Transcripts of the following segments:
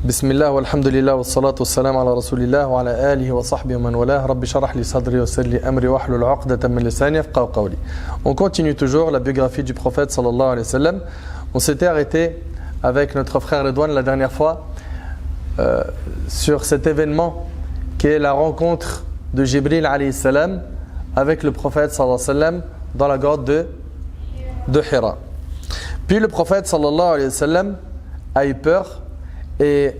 بسم الله والحمد لله والصلاة والسلام على رسول الله وعلى آله وصحبه ومن والاه رب شرح لي صدري ويسر لي أمري واحلل عقدة من لساني يفقهوا قولي. On continue toujours la biographie du prophète sallallahu alayhi wa sallam. On s'était arrêté avec notre frère Redouane la dernière fois sur cet événement qui est la rencontre de Jibril alayhi salam avec le prophète sallallahu alayhi wa sallam dans la grotte de Hira. Puis le prophète sallallahu alayhi wa sallam a eu peur et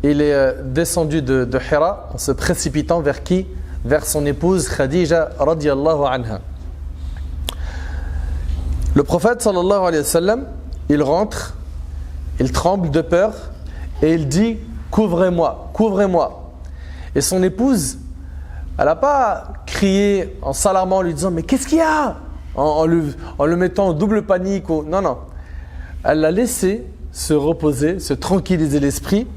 il est descendu de Hira en se précipitant vers qui? Vers son épouse Khadija radiyallahu anha. Le prophète sallallahu alayhi wa sallam, il rentre, il tremble de peur et il dit « Couvrez-moi, couvrez-moi ». Et son épouse, elle n'a pas crié en s'alarmant, en lui disant « Mais qu'est-ce qu'il y a ?» en le mettant en double panique. Non, non. Elle l'a laissé se reposer, se tranquilliser l'esprit.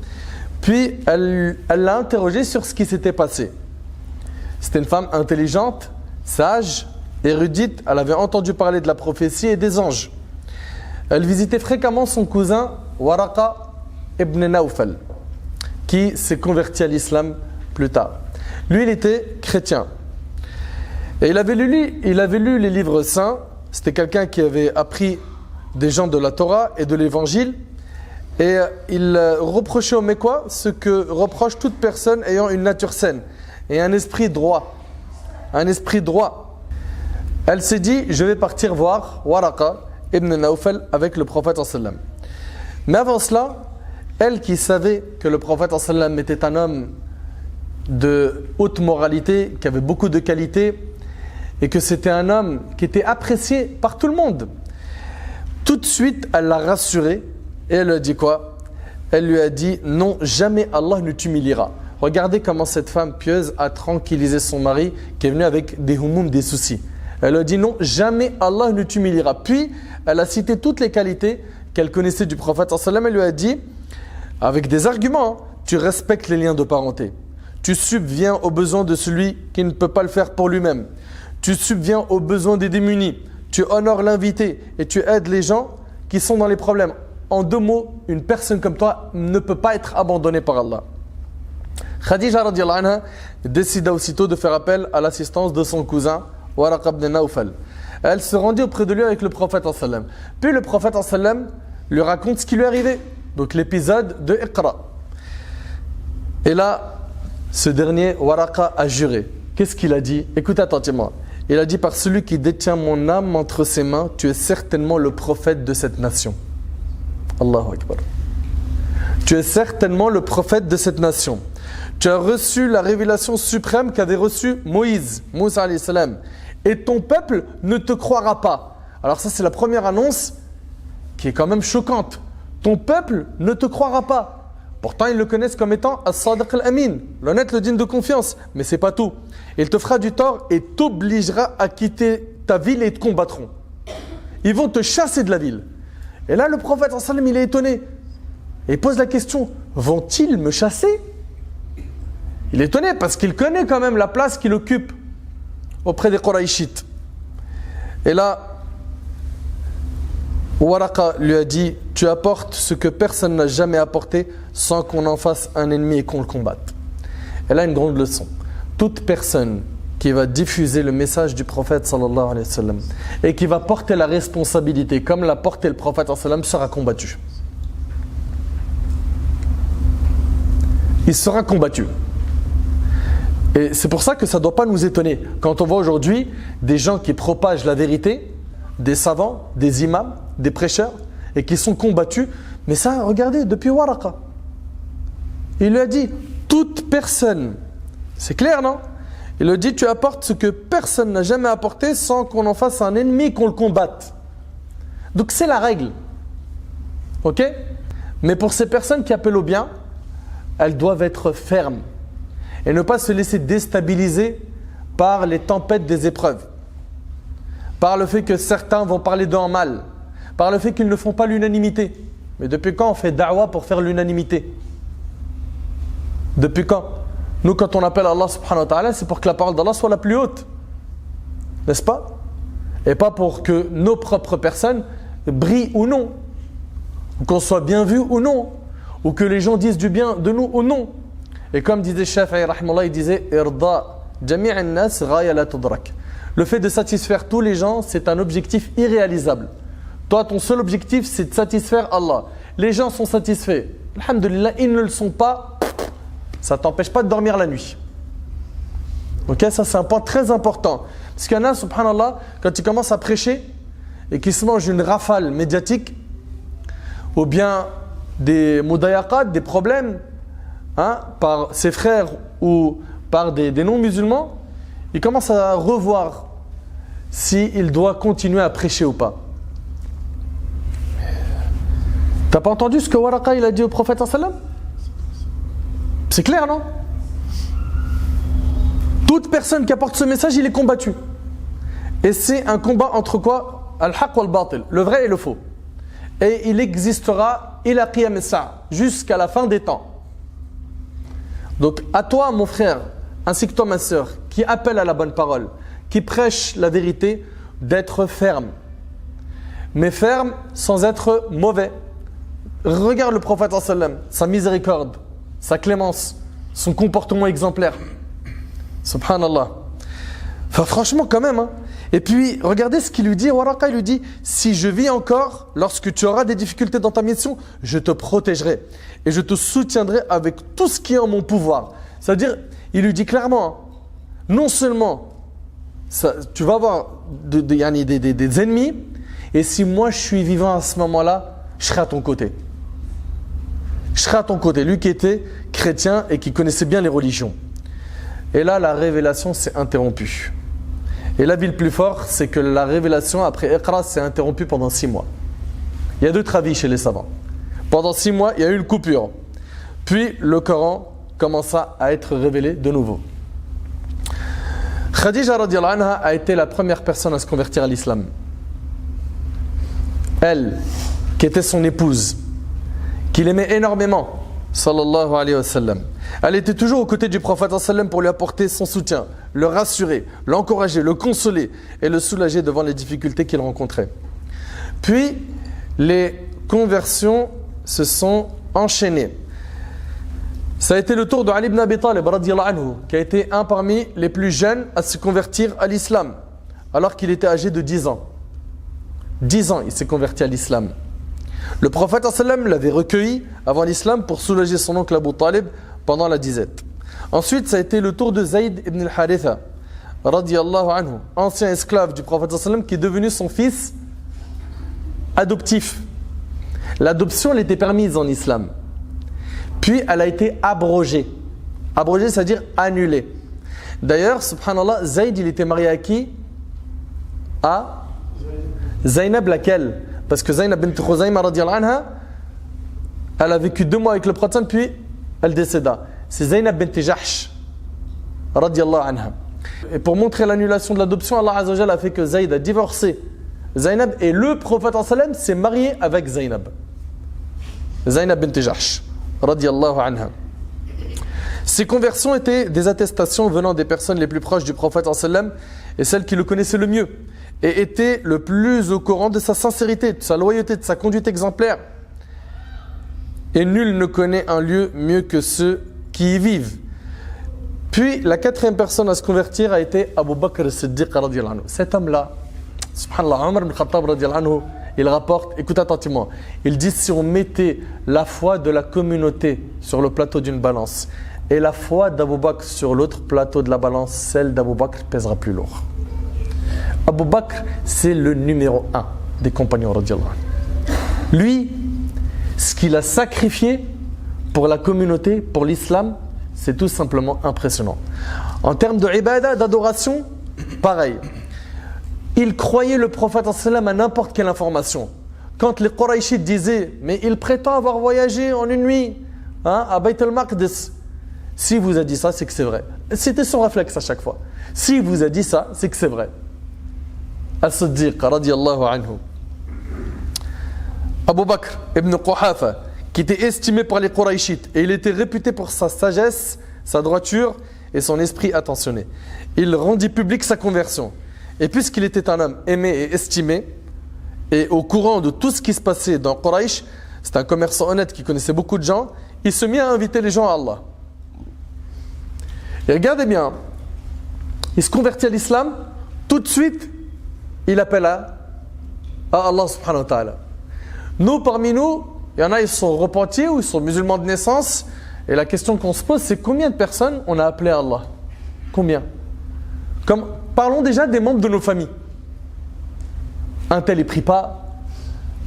Puis elle l'a interrogé sur ce qui s'était passé. C'était une femme intelligente, sage, érudite. Elle avait entendu parler de la prophétie et des anges. Elle visitait fréquemment son cousin Waraqa ibn Nawfal, qui s'est converti à l'islam plus tard. Lui, il était chrétien. Et il avait lu les livres saints. C'était quelqu'un qui avait appris des gens de la Torah et de l'évangile, et il reprochait aux Mécois ce que reproche toute personne ayant une nature saine et un esprit droit. Un esprit droit. Elle s'est dit, je vais partir voir Waraqa ibn Nawfal avec le prophète sallam. Mais avant cela, elle qui savait que le prophète sallam était un homme de haute moralité, qui avait beaucoup de qualités, et que c'était un homme qui était apprécié par tout le monde. Tout de suite, elle l'a rassuré et elle lui a dit quoi? Elle lui a dit non, jamais Allah ne t'humiliera. Regardez comment cette femme pieuse a tranquillisé son mari qui est venu avec des humum, des soucis. Elle lui a dit non, jamais Allah ne t'humiliera. Puis, elle a cité toutes les qualités qu'elle connaissait du prophète sallallahu alayhi wa sallam. Elle lui a dit, avec des arguments, tu respectes les liens de parenté. Tu subviens aux besoins de celui qui ne peut pas le faire pour lui-même. Tu subviens aux besoins des démunis. Tu honores l'invité et tu aides les gens qui sont dans les problèmes. En deux mots, une personne comme toi ne peut pas être abandonnée par Allah. Khadija radiyallahu anha décida aussitôt de faire appel à l'assistance de son cousin Waraqa ibn Nawfal. Elle se rendit auprès de lui avec le prophète sallam. Puis le prophète sallam lui raconte ce qui lui est arrivé. Donc l'épisode de Iqra. Et là, ce dernier Waraqa a juré. Qu'est-ce qu'il a dit? Écoutez attentivement. Il a dit, par celui qui détient mon âme entre ses mains, tu es certainement le prophète de cette nation. Allahu Akbar. Tu es certainement le prophète de cette nation. Tu as reçu la révélation suprême qu'avait reçue Moïse, Moussa alayhi salam. Et ton peuple ne te croira pas. Alors ça, c'est la première annonce qui est quand même choquante. Ton peuple ne te croira pas. Pourtant, ils le connaissent comme étant As-Sadiq al-Amin, l'honnête, le digne de confiance. Mais c'est pas tout. Il te fera du tort et t'obligera à quitter ta ville et ils te combattront. Ils vont te chasser de la ville. Et là, le prophète sallallahu alayhi wa sallam, il est étonné. Et il pose la question, vont-ils me chasser? Il est étonné parce qu'il connaît quand même la place qu'il occupe auprès des Qurayshites. Et là, Waraqa lui a dit, tu apportes ce que personne n'a jamais apporté sans qu'on en fasse un ennemi et qu'on le combatte. Et là, une grande leçon. Toute personne qui va diffuser le message du prophète sallallahu alayhi wa sallam et qui va porter la responsabilité comme l'a porté le prophète sallallahu alayhi wa sallam sera combattu. Il sera combattu. Et c'est pour ça que ça ne doit pas nous étonner. Quand on voit aujourd'hui des gens qui propagent la vérité, des savants, des imams, des prêcheurs, et qui sont combattus. Mais ça, regardez, depuis Waraqa. Il lui a dit, toute personne, c'est clair, non? Il lui a dit, tu apportes ce que personne n'a jamais apporté sans qu'on en fasse un ennemi, qu'on le combatte. Donc c'est la règle. Ok? Mais pour ces personnes qui appellent au bien, elles doivent être fermes et ne pas se laisser déstabiliser par les tempêtes des épreuves, par le fait que certains vont parler d'eux en mal, par le fait qu'ils ne font pas l'unanimité. Mais depuis quand on fait da'wa pour faire l'unanimité? Depuis quand? Nous, quand on appelle Allah subhanahu wa ta'ala, c'est pour que la parole d'Allah soit la plus haute. N'est-ce pas? Et pas pour que nos propres personnes brillent ou non, ou qu'on soit bien vu ou non, ou que les gens disent du bien de nous ou non. Et comme disait Shafi'i rahimahullah, il disait irda jami' an-nas ghaya la tudrak. Le fait de satisfaire tous les gens, c'est un objectif irréalisable. Toi, ton seul objectif, c'est de satisfaire Allah. Les gens sont satisfaits. Alhamdulillah, ils ne le sont pas. Ça ne t'empêche pas de dormir la nuit. Ok, ça c'est un point très important. Parce qu'il y en a, subhanallah, quand ils commencent à prêcher et qu'ils se mangent une rafale médiatique, ou bien des mudayaqat, des problèmes, par ses frères ou par des non-musulmans, il commence à revoir s'il doit continuer à prêcher ou pas. T'as pas entendu ce que Waraqa il a dit au prophète sallam? C'est clair, non? Toute personne qui apporte ce message, il est combattu. Et c'est un combat entre quoi? Al-haq wal-batil, le vrai et le faux. Et il existera ila qiyam as-sa'a, jusqu'à la fin des temps. Donc à toi mon frère, ainsi que toi ma sœur, qui appelle à la bonne parole, qui prêche la vérité, d'être ferme. Mais ferme sans être mauvais. Regarde le prophète sallam, sa miséricorde, sa clémence, son comportement exemplaire. Subhanallah. Enfin, franchement quand même. Et puis regardez ce qu'il lui dit. Waraqa il lui dit, si je vis encore, lorsque tu auras des difficultés dans ta mission, je te protégerai et je te soutiendrai avec tout ce qui est en mon pouvoir. C'est-à-dire, il lui dit clairement, non seulement ça, tu vas avoir des ennemis, et si moi je suis vivant à ce moment-là, je serai à ton côté. Je serai à ton côté. Lui qui était chrétien et qui connaissait bien les religions. Et là, la révélation s'est interrompue. Et la vie le plus fort, c'est que la révélation après Iqra s'est interrompue pendant 6 mois. Il y a 2 avis chez les savants. Pendant 6 mois, il y a eu une coupure. Puis le Coran commença à être révélé de nouveau. Khadija radiyallahu anha a été la première personne à se convertir à l'islam. Elle, qui était son épouse, qu'il aimait énormément, sallallahu alayhi wa sallam. Elle était toujours aux côtés du prophète sallallahu alayhi wa sallam pour lui apporter son soutien, le rassurer, l'encourager, le consoler et le soulager devant les difficultés qu'il rencontrait. Puis, les conversions se sont enchaînées. Ça a été le tour de Ali ibn Abi Talib radiyallahu anhu, qui a été un parmi les plus jeunes à se convertir à l'islam, alors qu'il était âgé de 10 ans. 10 ans, il s'est converti à l'islam. Le prophète sallam l'avait recueilli avant l'islam pour soulager son oncle Abu Talib pendant la disette. Ensuite, ça a été le tour de Zayd ibn al-Haritha radiyallahu anhu, ancien esclave du prophète sallam qui est devenu son fils adoptif. L'adoption, elle était permise en islam. Puis, elle a été abrogée. Abrogée, c'est-à-dire annulée. D'ailleurs, subhanallah, Zayd, il était marié à qui? À Zaynab laquelle? Parce que Zaynab bint Khuzayma radiyallahu anha, elle a vécu 2 mois avec le prophète, puis elle décéda. C'est Zaynab bint Jahsh radiyallahu anha. Et pour montrer l'annulation de l'adoption, Allah Azza wa Jalla a fait que Zayd a divorcé Zaynab et le prophète sallam s'est marié avec Zaynab. Zaynab bint Jahsh radiyallahu anha. Ces conversions étaient des attestations venant des personnes les plus proches du prophète sallam et celles qui le connaissaient le mieux et étaient le plus au courant de sa sincérité, de sa loyauté, de sa conduite exemplaire. Et nul ne connaît un lieu mieux que ceux qui y vivent. Puis la 4e personne à se convertir a été Abu Bakr as-Siddiq radiyallahu anhu. Cet homme-là, subhanallah, Omar ibn Khattab radiyallahu anhu, il rapporte, écoute attentivement, il dit si on mettait la foi de la communauté sur le plateau d'une balance et la foi d'Abu Bakr sur l'autre plateau de la balance, celle d'Abu Bakr pèsera plus lourd. Abu Bakr, c'est le numéro 1 des compagnons radiyallahu anhu. Lui, ce qu'il a sacrifié pour la communauté, pour l'islam, c'est tout simplement impressionnant. En termes de ibadah, d'adoration, pareil. Il croyait le prophète sallam à n'importe quelle information. Quand les Qurayshites disaient, mais il prétend avoir voyagé en une nuit à Bayt al-Maqdis. Si vous a dit ça, c'est que c'est vrai. C'était son réflexe à chaque fois. Si vous a dit ça, c'est que c'est vrai. As-Siddiq radiyallahu anhu. Abu Bakr ibn Quhafa, qui était estimé par les Qurayshites et il était réputé pour sa sagesse, sa droiture et son esprit attentionné. Il rendit public sa conversion. Et puisqu'il était un homme aimé et estimé et au courant de tout ce qui se passait dans Quraysh, c'était un commerçant honnête qui connaissait beaucoup de gens, il se mit à inviter les gens à Allah. Et regardez bien, il se convertit à l'islam, tout de suite, il appelle à Allah subhanahu wa ta'ala. Nous, parmi nous, il y en a, ils sont repentis ou ils sont musulmans de naissance. Et la question qu'on se pose, c'est combien de personnes on a appelé à Allah? Combien? Parlons déjà des membres de nos familles. Un tel il prie pas,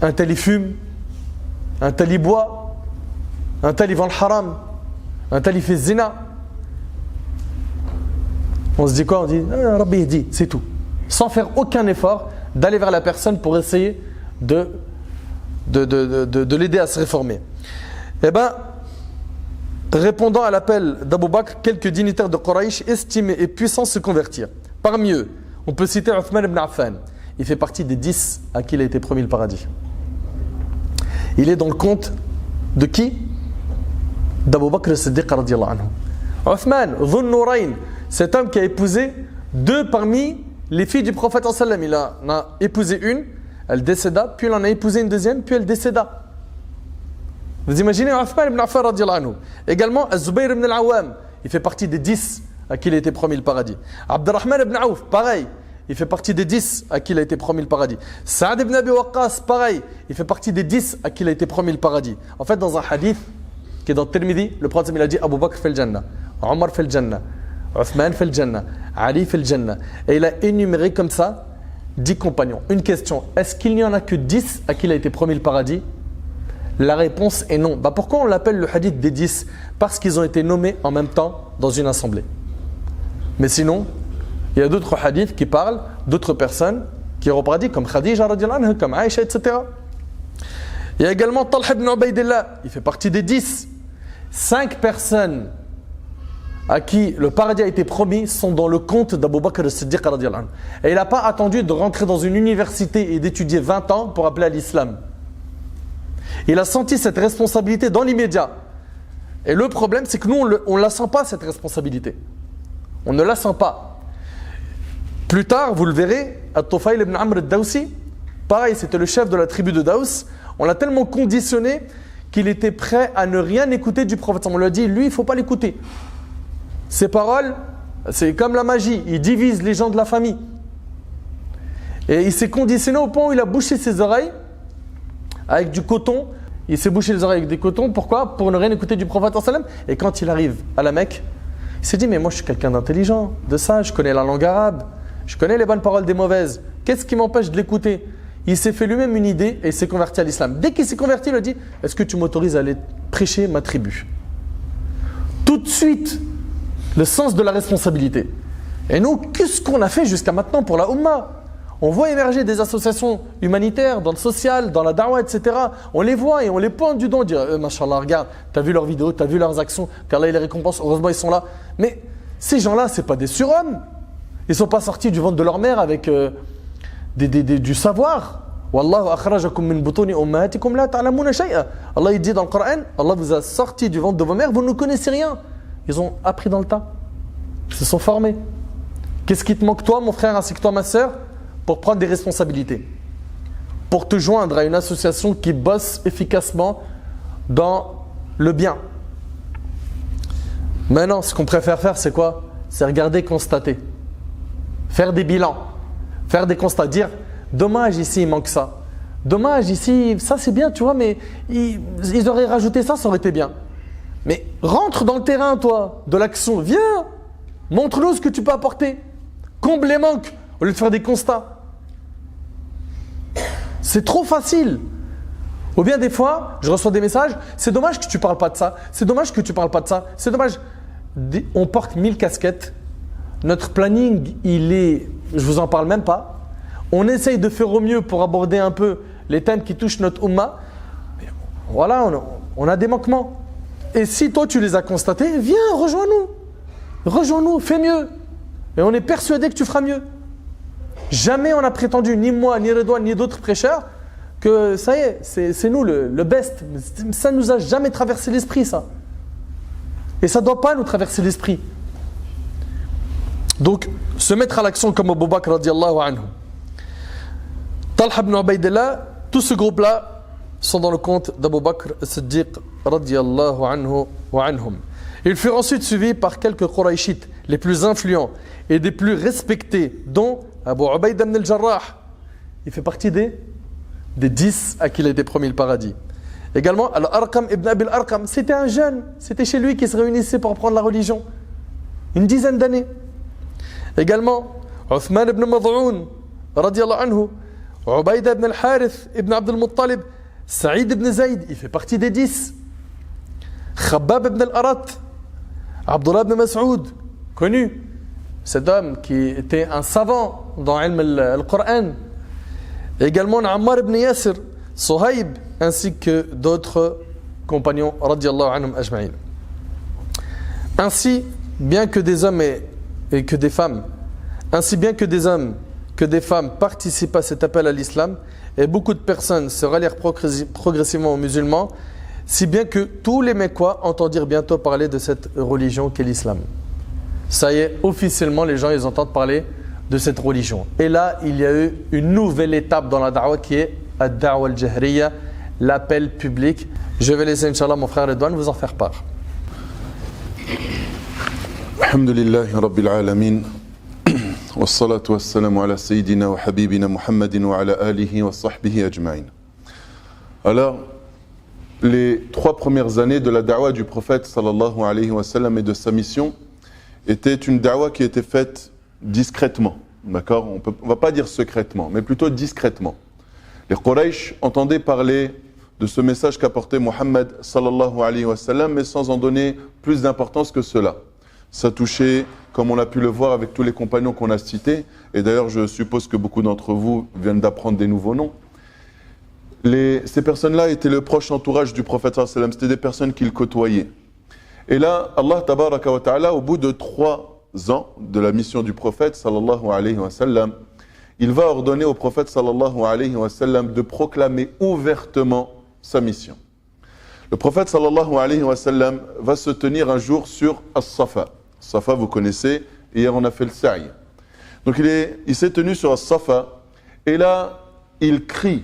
un tel il fume, un tel il boit, un tel il vend le haram, un tel il fait zina. On se dit quoi? On dit Rabbi dit, c'est tout. Sans faire aucun effort d'aller vers la personne pour essayer de l'aider à se réformer. Eh bien, répondant à l'appel d'Abu Bakr, quelques dignitaires de Quraysh estimés et puissants se convertirent. Parmi eux, on peut citer Uthman ibn Affan. Il fait partie des 10 à qui il a été promis le paradis. Il est dans le compte de qui? D'Abu Bakr as-Siddiq radiyallahu anhu. Uthman, Dhun Nurayn, cet homme qui a épousé 2 parmi les filles du prophète sallam. Il en a épousé une, elle décéda, puis il en a épousé une deuxième, puis elle décéda. Vous imaginez Uthman ibn Affan radiyallahu anhu. Également, Az-Zubayr ibn al-Awwam, il fait partie des 10 à qui il a été promis le paradis. Abdurrahman ibn Auf, pareil, il fait partie des 10 à qui il a été promis le paradis. Saad ibn Abi Waqqas, pareil, il fait partie des 10 à qui il a été promis le paradis. En fait, dans un hadith qui est dans Tirmidhi, le prophète il a dit Abu Bakr fait le Jannah, Omar fait le Jannah, Uthman fait le Jannah, Ali fait le Jannah. Et il a énuméré comme ça 10 compagnons. Une question, est-ce qu'il n'y en a que 10 à qui il a été promis le paradis? La réponse est non. Pourquoi on l'appelle le hadith des 10? Parce qu'ils ont été nommés en même temps dans une assemblée. Mais sinon, il y a d'autres hadiths qui parlent d'autres personnes qui iront au paradis, comme Khadija, comme Aïcha, etc. Il y a également Talha ibn Ubaydillah, il fait partie des 10. 5 personnes à qui le paradis a été promis sont dans le compte d'Abu Bakr as-Siddiq radiyallahu anhu. Et il n'a pas attendu de rentrer dans une université et d'étudier 20 ans pour appeler à l'islam. Il a senti cette responsabilité dans l'immédiat. Et le problème, c'est que nous, on ne la sent pas, cette responsabilité. On ne la sent pas. Plus tard, vous le verrez, At-Tufayl ibn Amr al-Dawsi, pareil, c'était le chef de la tribu de Daws. On l'a tellement conditionné qu'il était prêt à ne rien écouter du prophète. On lui a dit, lui, il ne faut pas l'écouter. Ses paroles, c'est comme la magie, il divise les gens de la famille. Et il s'est conditionné au point où il a bouché ses oreilles avec du coton. Il s'est bouché les oreilles avec du coton. Pourquoi? Pour ne rien écouter du prophète. Et quand il arrive à la Mecque, il s'est dit, mais moi je suis quelqu'un d'intelligent, de sage, je connais la langue arabe, je connais les bonnes paroles des mauvaises. Qu'est-ce qui m'empêche de l'écouter? Il s'est fait lui-même une idée et il s'est converti à l'islam. Dès qu'il s'est converti, il a dit, est-ce que tu m'autorises à aller prêcher ma tribu? Tout de suite, le sens de la responsabilité. Et nous, qu'est-ce qu'on a fait jusqu'à maintenant pour la Ummah? On voit émerger des associations humanitaires dans le social, dans la da'wah, etc. On les voit et on les pointe du doigt. On dit, mashallah, regarde, t'as vu leurs vidéos, t'as vu leurs actions, qu'Allah les récompense, heureusement ils sont là. Mais ces gens-là, c'est pas des surhommes. Ils sont pas sortis du ventre de leur mère avec du savoir. Wallahu akhrajakum min butuni ummahatikum la ta'lamuna shay'a. Allah il dit dans le Coran, Allah vous a sorti du ventre de vos mères, vous ne connaissez rien. Ils ont appris dans le tas. Ils se sont formés. Qu'est-ce qui te manque toi, mon frère, ainsi que toi, ma sœur, pour prendre des responsabilités, pour te joindre à une association qui bosse efficacement dans le bien? Maintenant, ce qu'on préfère faire, c'est quoi? C'est regarder, constater, faire des bilans, faire des constats, dire dommage ici il manque ça, dommage ici ça c'est bien, tu vois, mais ils auraient rajouté ça, ça aurait été bien. Mais rentre dans le terrain, toi, de l'action, viens, montre-nous ce que tu peux apporter, comble les manques au lieu de faire des constats. C'est trop facile. Ou bien des fois, je reçois des messages, c'est dommage que tu ne parles pas de ça, c'est dommage que tu ne parles pas de ça, c'est dommage. On porte 1000 casquettes, notre planning, il est, je vous en parle même pas. On essaye de faire au mieux pour aborder un peu les thèmes qui touchent notre Ummah. Voilà, on a des manquements. Et si toi tu les as constatés, viens, rejoins-nous, fais mieux. Et on est persuadé que tu feras mieux. Jamais on a prétendu, ni moi, ni Redouane, ni d'autres prêcheurs, que ça y est, c'est nous le best. Ça ne nous a jamais traversé l'esprit, ça. Et ça ne doit pas nous traverser l'esprit. Donc, se mettre à l'action comme Abu Bakr radiallahu anhu. Talha ibn Ubaydillah, tout ce groupe-là, sont dans le compte d'Abu Bakr as-Siddiq radiyallahu anhu wa anhum. Il fut ensuite suivi par quelques Qurayshites les plus influents et des plus respectés, dont Abu Ubaïda ibn al-Jarrah. Il fait partie des 10 à qui il a été promis le paradis. Également, Al-Arqam ibn Abi al-Arqam, c'était un jeune, c'était chez lui qui se réunissait pour apprendre la religion. Une dizaine d'années. Également, Uthman ibn Mad'oun, radiyallahu anhu, Ubaïda ibn al-Harith ibn Abd al-Muttalib, Saïd ibn Zayd, il fait partie des 10. Khabbab ibn al-Arat, Abdullah ibn Mas'oud, connu. Cet homme qui était un savant dans le Coran. Également, Ammar ibn Yasir, Suhaib, ainsi que d'autres compagnons, radiyallahu anhum ajma'in. Ainsi, bien que des hommes et que des femmes, ainsi bien que des hommes que des femmes participent à cet appel à l'islam, et beaucoup de personnes se rallièrent progressivement aux musulmans, si bien que tous les Mécois entendirent bientôt parler de cette religion qu'est l'islam. Ça y est, officiellement, les gens ils entendent parler de cette religion. Et là, il y a eu une nouvelle étape dans la da'wah qui est ad-da'wah al-jahriya, l'appel public. Je vais laisser, Inch'Allah, mon frère Redouane vous en faire part. Alhamdulillahi Rabbil Alamin. Wassalatu wassalamu ala Sayyidina wa Habibina Muhammadin wa ala alihi wa sahbihi ajma'in. Alors, les 3 premières années de la da'wah du prophète sallallahu alayhi wa sallam et de sa mission étaient une da'wah qui était faite discrètement. D'accord ? On ne va pas dire secrètement, mais plutôt discrètement. Les Quraysh entendaient parler de ce message qu'apportait Muhammad sallallahu alayhi wa sallam, mais sans en donner plus d'importance que cela. Ça touchait, comme on a pu le voir avec tous les compagnons qu'on a cités, et d'ailleurs je suppose que beaucoup d'entre vous viennent d'apprendre des nouveaux noms. Ces personnes-là étaient le proche entourage du prophète sallallahu alayhi wa sallam, c'était des personnes qu'il côtoyait. Et là, Allah tabaraka wa ta'ala, au bout de 3 ans de la mission du prophète sallallahu alayhi wa sallam, il va ordonner au prophète sallallahu alayhi wa sallam de proclamer ouvertement sa mission. Le prophète sallallahu alayhi wa sallam va se tenir un jour sur As-Safa. Safa, vous connaissez, hier on a fait le sa'i. Donc il s'est tenu sur As-Safa, et là, il crie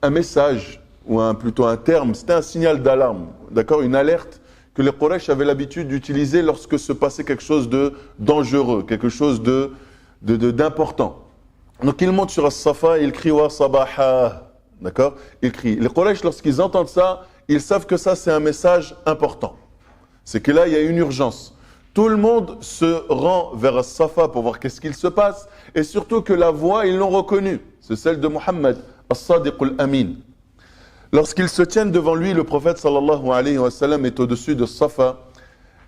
un message, ou plutôt un terme, c'était un signal d'alarme, d'accord, une alerte que les Quraysh avaient l'habitude d'utiliser lorsque se passait quelque chose de dangereux, quelque chose d'important. Donc il monte sur As-Safa et il crie « Wa sabaha », d'accord, il crie. Les Quraysh, lorsqu'ils entendent ça, ils savent que ça c'est un message important. C'est que là il y a une urgence. Tout le monde se rend vers As-Safa pour voir qu'est-ce qu'il se passe, et surtout que la voix, ils l'ont reconnue. C'est celle de Muhammad, As-Sadiq al-Amin. Lorsqu'ils se tiennent devant lui, le prophète sallallahu alayhi wa sallam est au-dessus de Safa.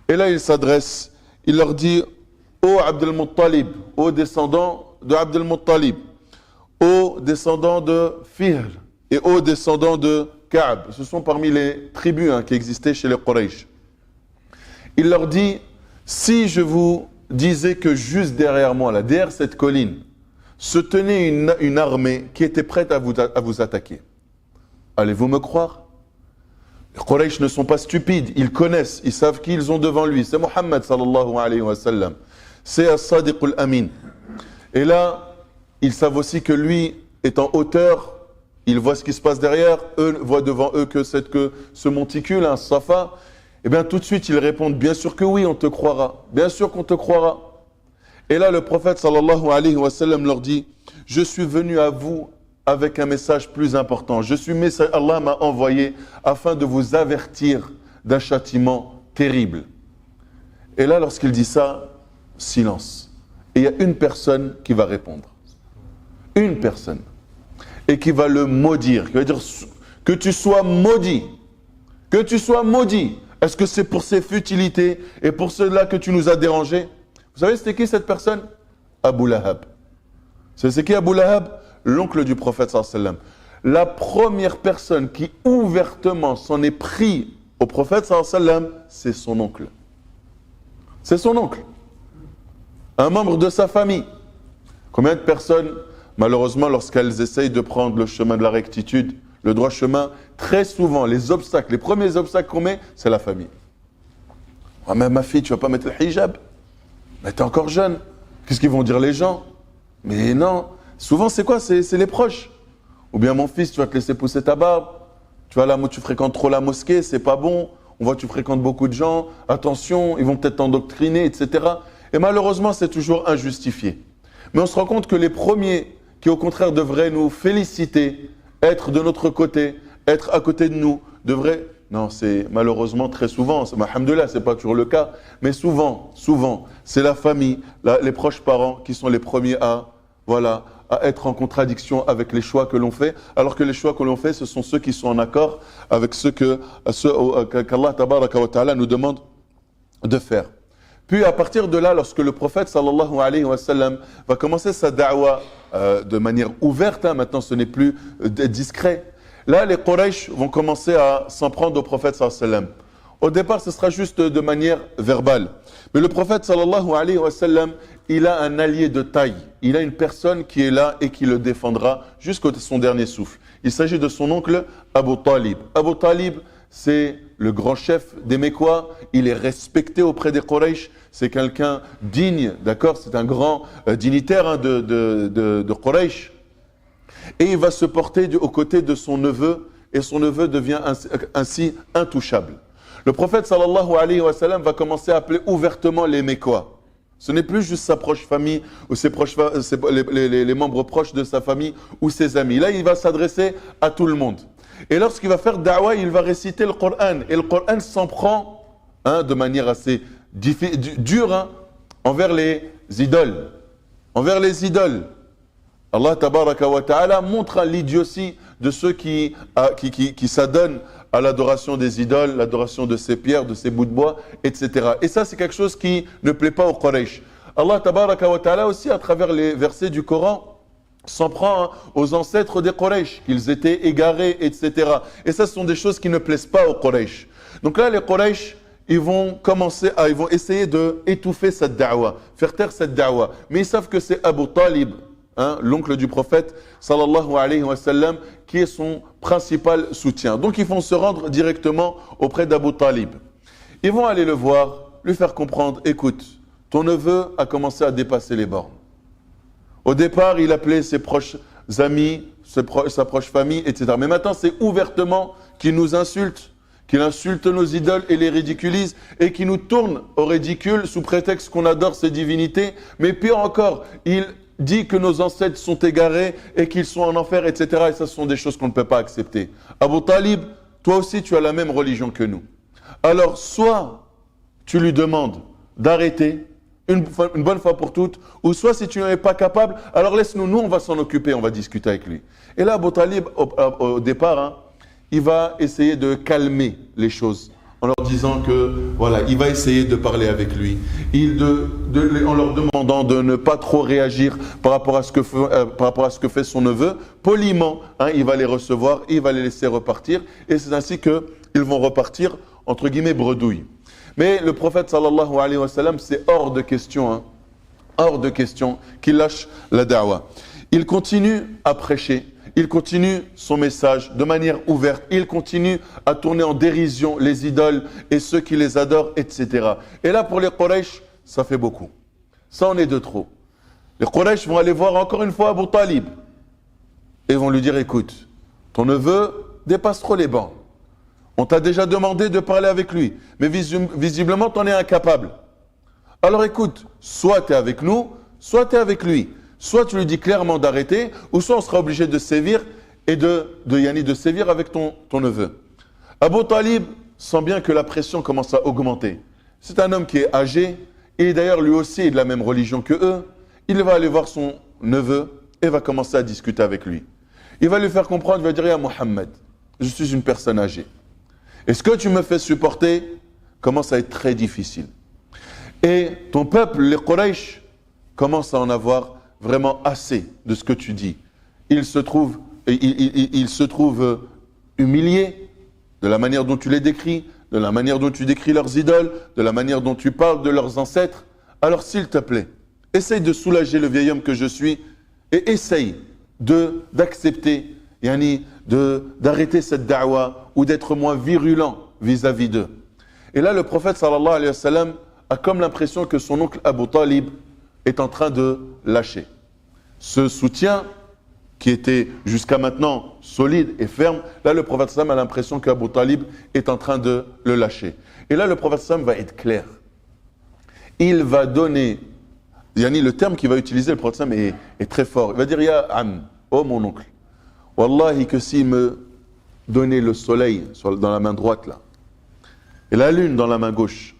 Et là, il s'adresse, il leur dit « Ô Abd al-Muttalib, ô descendants de Abd al-Muttalib, ô descendants de Fihr et ô descendants de Ka'b. » Ce sont parmi les tribus qui existaient chez les Quraysh. Il leur dit « Si je vous disais que juste derrière moi, là, derrière cette colline, se tenait une armée qui était prête à vous attaquer. Allez-vous me croire ? Les Quraysh ne sont pas stupides, ils connaissent, ils savent qui ils ont devant lui. C'est Muhammad sallallahu alayhi wa sallam. C'est As-Sadiq al-Amin. Et là, ils savent aussi que lui est en hauteur, ils voient ce qui se passe derrière, eux voient devant eux que ce monticule, un Safa. Et bien tout de suite, ils répondent, bien sûr que oui, on te croira. Bien sûr qu'on te croira. Et là, le prophète sallallahu alayhi wa sallam leur dit, je suis venu à vous avec un message plus important. Allah m'a envoyé afin de vous avertir d'un châtiment terrible. Et là, lorsqu'il dit ça, silence. Et il y a une personne qui va répondre. Une personne. Et qui va le maudire. Qui va dire que tu sois maudit. Que tu sois maudit. Est-ce que c'est pour ces futilités et pour cela que tu nous as dérangés? Vous savez c'était qui cette personne? Abu Lahab. C'est qui Abu Lahab? L'oncle du prophète sallallahu alayhi wa sallam. La première personne qui ouvertement s'en est pris au prophète sallallahu alayhi wa sallam, c'est son oncle. C'est son oncle. Un membre de sa famille. Combien de personnes, malheureusement, lorsqu'elles essayent de prendre le chemin de la rectitude, le droit chemin, très souvent, les premiers obstacles qu'on met, c'est la famille. Ah, mais ma fille, tu vas pas mettre le hijab? Mais t'es encore jeune. Qu'est-ce qu'ils vont dire les gens? Mais non. Souvent, c'est quoi? C'est les proches. Ou bien mon fils, tu vas te laisser pousser ta barbe. Tu fréquentes trop la mosquée, c'est pas bon. On voit que tu fréquentes beaucoup de gens. Attention, ils vont peut-être t'endoctriner, etc. Et malheureusement, c'est toujours injustifié. Mais on se rend compte que les premiers qui, au contraire, devraient nous féliciter, être de notre côté, être à côté de nous, devraient... Non, c'est malheureusement très souvent, alhamdoulilah, c'est pas toujours le cas, mais souvent, c'est la famille, les proches parents qui sont les premiers à être en contradiction avec les choix que l'on fait, alors que les choix que l'on fait, ce sont ceux qui sont en accord avec ceux qu'Allah tabaraka wa ta'ala nous demande de faire. Puis à partir de là, lorsque le prophète sallallahu alayhi wa sallam va commencer sa da'wa de manière ouverte, maintenant ce n'est plus discret, là les Quraysh vont commencer à s'en prendre au prophète sallallahu alayhi wa sallam. Au départ, ce sera juste de manière verbale. Mais le prophète sallallahu alayhi wa sallam, il a un allié de taille. Il a une personne qui est là et qui le défendra jusqu'à son dernier souffle. Il s'agit de son oncle Abu Talib. Abu Talib, c'est le grand chef des Mécois. Il est respecté auprès des Quraysh. C'est quelqu'un digne, d'accord? C'est un grand dignitaire de Quraysh. Et il va se porter aux côtés de son neveu. Et son neveu devient ainsi intouchable. Le prophète sallallahu alayhi wa sallam va commencer à appeler ouvertement les Mécois. Ce n'est plus juste sa proche famille ou les membres proches de sa famille ou ses amis. Là, il va s'adresser à tout le monde. Et lorsqu'il va faire da'wa, il va réciter le Coran. Et le Coran s'en prend de manière assez dure envers les idoles. Envers les idoles. Allah tabaraka wa ta'ala montre l'idiotie de ceux qui s'adonnent à l'adoration des idoles, l'adoration de ces pierres, de ces bouts de bois, etc. Et ça, c'est quelque chose qui ne plaît pas aux Quraysh. Allah tabaraka wa ta'ala aussi, à travers les versets du Coran, s'en prend aux ancêtres des Quraysh, qu'ils étaient égarés, etc. Et ça, ce sont des choses qui ne plaisent pas aux Quraysh. Donc là, les Quraysh, ils vont essayer d'étouffer cette da'wa, faire taire cette da'wa. Mais ils savent que c'est Abu Talib, l'oncle du prophète, sallallahu alayhi wa sallam, qui est son principal soutien. Donc ils vont se rendre directement auprès d'Abu Talib. Ils vont aller le voir, lui faire comprendre, écoute, ton neveu a commencé à dépasser les bornes. Au départ, il appelait ses proches amis, sa proche famille, etc. Mais maintenant, c'est ouvertement qu'il nous insulte, qu'il insulte nos idoles et les ridiculise, et qu'il nous tourne au ridicule sous prétexte qu'on adore ses divinités. Mais pire encore, il dit que nos ancêtres sont égarés et qu'ils sont en enfer, etc. Et ça, ce sont des choses qu'on ne peut pas accepter. Abu Talib, toi aussi, tu as la même religion que nous. Alors, soit tu lui demandes d'arrêter une bonne fois pour toutes, ou soit si tu n'en es pas capable, alors laisse-nous, nous on va s'en occuper, on va discuter avec lui. Et là, Abu Talib, au départ, il va essayer de calmer les choses en leur disant que, voilà, il va essayer de parler avec lui, en leur demandant de ne pas trop réagir par rapport à ce que fait son neveu. Poliment, il va les recevoir, il va les laisser repartir, et c'est ainsi qu'ils vont repartir, entre guillemets, bredouille. Mais le prophète sallallahu alayhi wa sallam, c'est hors de question qu'il lâche la da'wa. Il continue à prêcher, il continue son message de manière ouverte, il continue à tourner en dérision les idoles et ceux qui les adorent, etc. Et là, pour les Quraysh, ça fait beaucoup. Ça en est de trop. Les Quraysh vont aller voir encore une fois Abu Talib et vont lui dire, écoute, ton neveu dépasse trop les bancs. On t'a déjà demandé de parler avec lui, mais visiblement, tu en es incapable. Alors écoute, soit tu es avec nous, soit tu es avec lui. Soit tu lui dis clairement d'arrêter, ou soit on sera obligé de sévir et de sévir avec ton neveu. Abu Talib sent bien que la pression commence à augmenter. C'est un homme qui est âgé, et d'ailleurs lui aussi est de la même religion que eux. Il va aller voir son neveu et va commencer à discuter avec lui. Il va lui faire comprendre, il va dire, « Ya Muhammad, je suis une personne âgée. Et ce que tu me fais supporter commence à être très difficile. Et ton peuple, les Quraysh, commence à en avoir vraiment assez de ce que tu dis. Il se trouve humilié de la manière dont tu les décris, de la manière dont tu décris leurs idoles, de la manière dont tu parles de leurs ancêtres. Alors s'il te plaît, essaye de soulager le vieil homme que je suis et essaye d'accepter, d'arrêter cette da'wa ou d'être moins virulent vis-à-vis d'eux. Et là, le prophète sallallahu alayhi wa sallam a comme l'impression que son oncle Abu Talib est en train de lâcher. Ce soutien qui était jusqu'à maintenant solide et ferme, là le prophète sallam a l'impression qu'Abu Talib est en train de le lâcher. Et là le prophète sallam va être clair. Il va donner, yani le terme qu'il va utiliser, le prophète sallam est très fort. Il va dire, Ya Am, oh mon oncle, Wallahi que s'il me donnait le soleil dans la main droite là, et la lune dans la main gauche,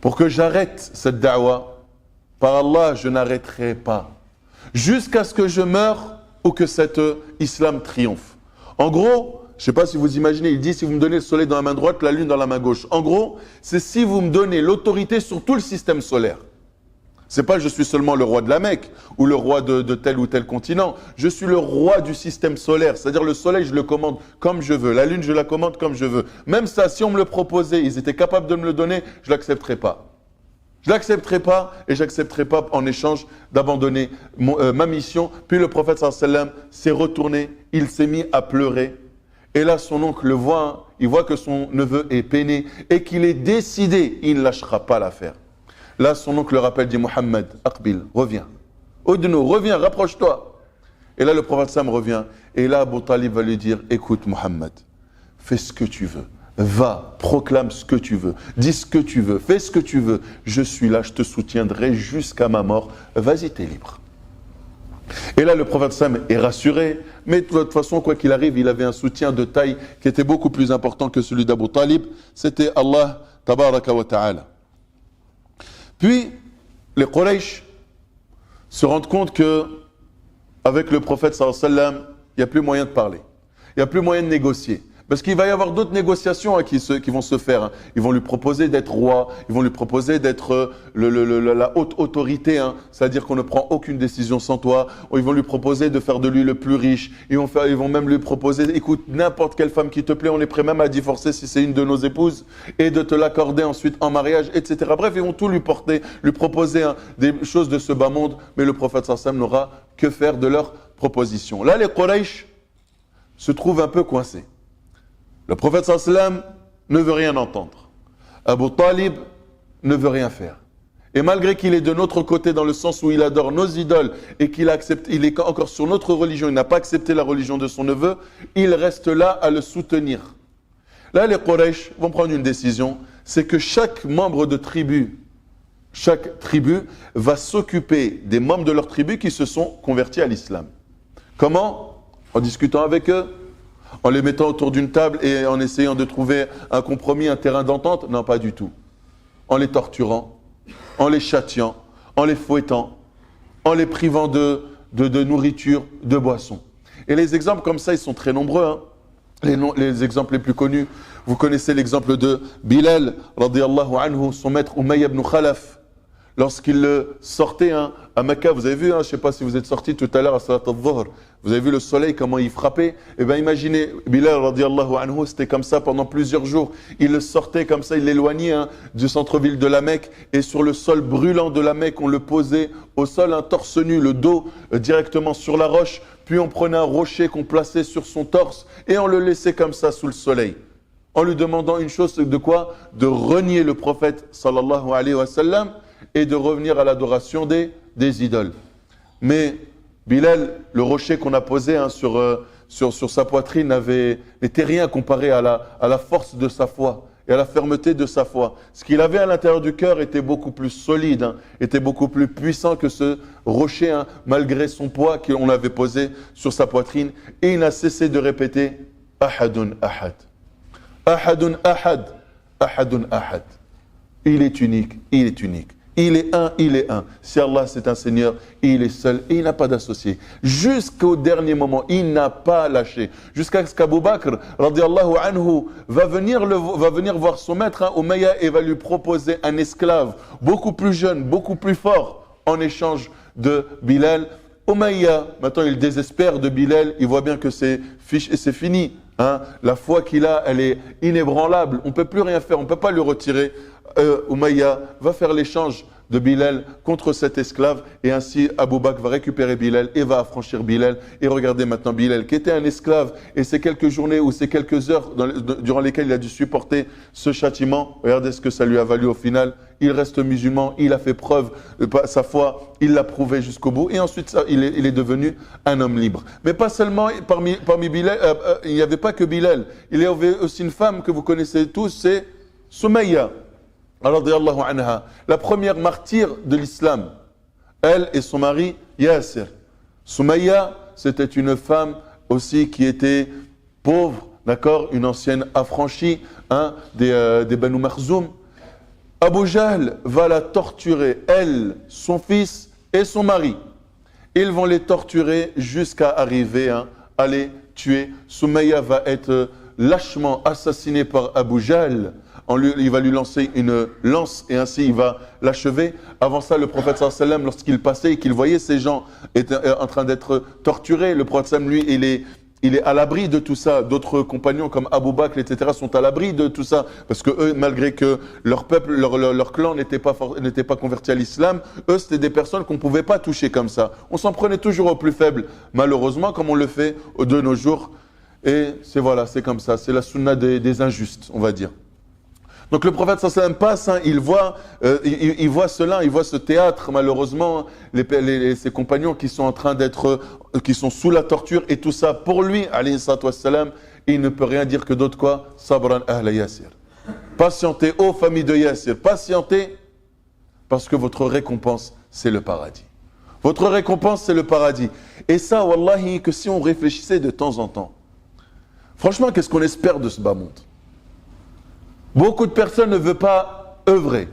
pour que j'arrête cette da'wa, par Allah je n'arrêterai pas, jusqu'à ce que je meure ou que cet islam triomphe. En gros, je ne sais pas si vous imaginez, il dit si vous me donnez le soleil dans la main droite, la lune dans la main gauche. En gros, c'est si vous me donnez l'autorité sur tout le système solaire. C'est pas je suis seulement le roi de la Mecque ou le roi de tel ou tel continent. Je suis le roi du système solaire. C'est-à-dire le soleil, je le commande comme je veux. La lune, je la commande comme je veux. Même ça, si on me le proposait, ils étaient capables de me le donner, je ne l'accepterais pas. Je ne l'accepterai pas et je n'accepterai pas en échange d'abandonner ma mission. Puis le prophète sallallahu alayhi wa sallam s'est retourné, il s'est mis à pleurer. Et là son oncle le voit, hein, il voit que son neveu est peiné et qu'il est décidé, il ne lâchera pas l'affaire. Là son oncle le rappelle, dit Mohammed, Aqbil, reviens. Odno, reviens, rapproche-toi. Et là le prophète sallam revient. Et là Abu Talib va lui dire, écoute Mohammed, fais ce que tu veux. Va, proclame ce que tu veux, dis ce que tu veux, fais ce que tu veux. Je suis là, je te soutiendrai jusqu'à ma mort. Vas-y, t'es libre. Et là, le prophète Sam est rassuré, mais de toute façon, quoi qu'il arrive, il avait un soutien de taille qui était beaucoup plus important que celui d'Abu Talib. C'était Allah, tabaraka wa ta'ala. Puis, les Quraysh se rendent compte que, avec le prophète sallallahu alayhi wa sallam, il n'y a plus moyen de parler. Il n'y a plus moyen de négocier. Parce qu'il va y avoir d'autres négociations qui vont se faire. Hein. Ils vont lui proposer d'être roi, ils vont lui proposer d'être la haute autorité, hein. C'est-à-dire qu'on ne prend aucune décision sans toi. Ils vont lui proposer de faire de lui le plus riche. Ils vont même lui proposer, écoute, n'importe quelle femme qui te plaît, on est prêt même à divorcer si c'est une de nos épouses, et de te l'accorder ensuite en mariage, etc. Bref, ils vont tout lui proposer hein, des choses de ce bas monde, mais le prophète sallallahu alayhi wa sallam n'aura que faire de leurs propositions. Là, les Quraysh se trouvent un peu coincés. Le prophète sallallahu alayhi wa sallam ne veut rien entendre. Abu Talib ne veut rien faire. Et malgré qu'il est de notre côté dans le sens où il adore nos idoles et qu'il il est encore sur notre religion, il n'a pas accepté la religion de son neveu, il reste là à le soutenir. Là, les Quraysh vont prendre une décision, c'est que chaque membre de tribu, chaque tribu va s'occuper des membres de leur tribu qui se sont convertis à l'islam. Comment? En discutant avec eux, en les mettant autour d'une table et en essayant de trouver un compromis, un terrain d'entente? Non, pas du tout. En les torturant, en les châtiant, en les fouettant, en les privant de nourriture, de boissons. Et les exemples comme ça, ils sont très nombreux. Hein. Les exemples les plus connus, vous connaissez l'exemple de Bilal, radiyallahu anhu, son maître Umayya ibn Khalaf. Lorsqu'il le sortait hein, à Mecca, vous avez vu, hein, je ne sais pas si vous êtes sortis tout à l'heure à Salat al-Dhuhr, vous avez vu le soleil, comment il frappait. Eh bien imaginez, Bilal radiyallahu anhu, c'était comme ça pendant plusieurs jours. Il le sortait comme ça, il l'éloignait hein, du centre-ville de la Mecque. Et sur le sol brûlant de la Mecque, on le posait au sol, un torse nu, le dos directement sur la roche. Puis on prenait un rocher qu'on plaçait sur son torse et on le laissait comme ça sous le soleil. En lui demandant une chose, de quoi? De renier le prophète sallallahu alayhi wa sallam et de revenir à l'adoration des idoles. Mais Bilal, le rocher qu'on a posé hein, sur sa poitrine n'était rien comparé à la force de sa foi et à la fermeté de sa foi. Ce qu'il avait à l'intérieur du cœur était beaucoup plus solide, hein, était beaucoup plus puissant que ce rocher, hein, malgré son poids qu'on avait posé sur sa poitrine. Et il n'a cessé de répéter « Ahadun ahad, Ahadun ahad, Ahadun ahad ». Il est unique, il est unique. Il est un, il est un. Si Allah c'est un Seigneur, il est seul et il n'a pas d'associé. Jusqu'au dernier moment, il n'a pas lâché. Jusqu'à ce qu'Abu Bakr, radiyallahu anhu, va venir voir son maître, hein, Umayya, et va lui proposer un esclave beaucoup plus jeune, beaucoup plus fort, en échange de Bilal. Umayya, maintenant il désespère de Bilal, il voit bien que c'est fini. Hein. La foi qu'il a, elle est inébranlable. On ne peut plus rien faire, on ne peut pas lui retirer. Umayya va faire l'échange de Bilal contre cet esclave. Et ainsi, Abu Bakr va récupérer Bilal et va affranchir Bilal. Et regardez maintenant Bilal, qui était un esclave, et ces quelques journées ou ces quelques heures durant lesquelles il a dû supporter ce châtiment, regardez ce que ça lui a valu au final. Il reste musulman, il a fait preuve de sa foi, il l'a prouvé jusqu'au bout. Et ensuite, il est devenu un homme libre. Mais pas seulement, parmi Bilal, il n'y avait pas que Bilal. Il y avait aussi une femme que vous connaissez tous, c'est Soumaïa. Radiyallahu anha, la première martyre de l'islam, elle et son mari Yasser. Soumaïa, c'était une femme aussi qui était pauvre, d'accord, une ancienne affranchie des Banu Makhzoum. Abu Jahl va la torturer, elle, son fils et son mari. Ils vont les torturer jusqu'à arriver à les tuer. Soumaïa va être lâchement assassinée par Abu Jahl. Il va lui lancer une lance et ainsi il va l'achever. Avant ça, le prophète sallallahu alayhi wa sallam, lorsqu'il passait et qu'il voyait ces gens en train d'être torturés, le prophète sallallahu alayhi wa sallam, lui, il est à l'abri de tout ça. D'autres compagnons comme Abu Bakr, etc. sont à l'abri de tout ça. Parce que eux, malgré que leur peuple, leur clan n'était pas converti à l'islam, eux, c'était des personnes qu'on ne pouvait pas toucher comme ça. On s'en prenait toujours aux plus faibles. Malheureusement, comme on le fait de nos jours. Et c'est comme ça. C'est la sunna des injustes, on va dire. Donc le prophète sallallahu alayhi wa sallam passe, il voit cela, il voit ce théâtre, malheureusement, ses compagnons qui sont en train qui sont sous la torture et tout ça. Pour lui, alayhi salatu wassalam, il ne peut rien dire que d'autre quoi, sabran ahla Yasir. Patientez, ô famille de Yasir, patientez, parce que votre récompense, c'est le paradis. Votre récompense, c'est le paradis. Et ça, wallahi, que si on réfléchissait de temps en temps, franchement, qu'est-ce qu'on espère de ce bas monde? Beaucoup de personnes ne veulent pas œuvrer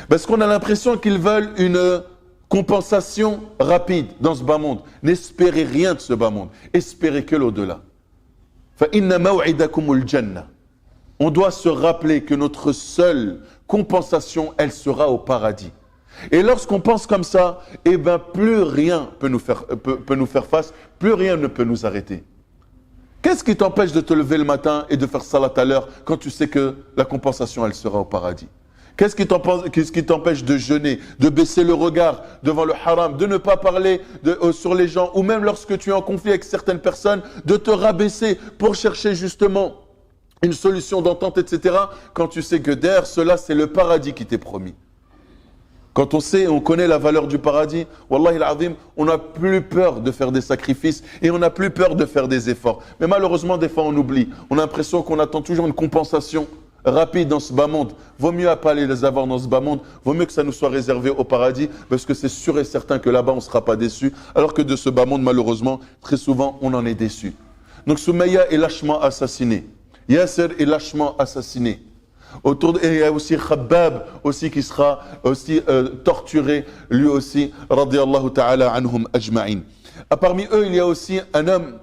parce qu'on a l'impression qu'ils veulent une compensation rapide dans ce bas monde. N'espérez rien de ce bas monde. Espérez que l'au-delà. On doit se rappeler que notre seule compensation, elle sera au paradis. Et lorsqu'on pense comme ça, plus rien peut nous faire face, plus rien ne peut nous arrêter. Qu'est-ce qui t'empêche de te lever le matin et de faire salat à l'heure quand tu sais que la compensation, elle sera au paradis? Qu'est-ce qui t'empêche de jeûner, de baisser le regard devant le haram, de ne pas parler sur les gens, ou même lorsque tu es en conflit avec certaines personnes, de te rabaisser pour chercher justement une solution d'entente, etc. quand tu sais que derrière cela, c'est le paradis qui t'est promis? Quand on connaît la valeur du paradis, wallahi al-azim, on n'a plus peur de faire des sacrifices et on n'a plus peur de faire des efforts. Mais malheureusement, des fois, on oublie. On a l'impression qu'on attend toujours une compensation rapide dans ce bas monde. Vaut mieux pas les avoir dans ce bas monde. Vaut mieux que ça nous soit réservé au paradis parce que c'est sûr et certain que là-bas, on ne sera pas déçu. Alors que de ce bas monde, malheureusement, très souvent, on en est déçu. Donc, Soumaïa est lâchement assassiné. Yasser est lâchement assassiné. Il y a aussi Khabbab aussi qui sera aussi torturé, lui aussi, radiyallahu ta'ala anhum ajma'in. Parmi eux, il y a aussi un homme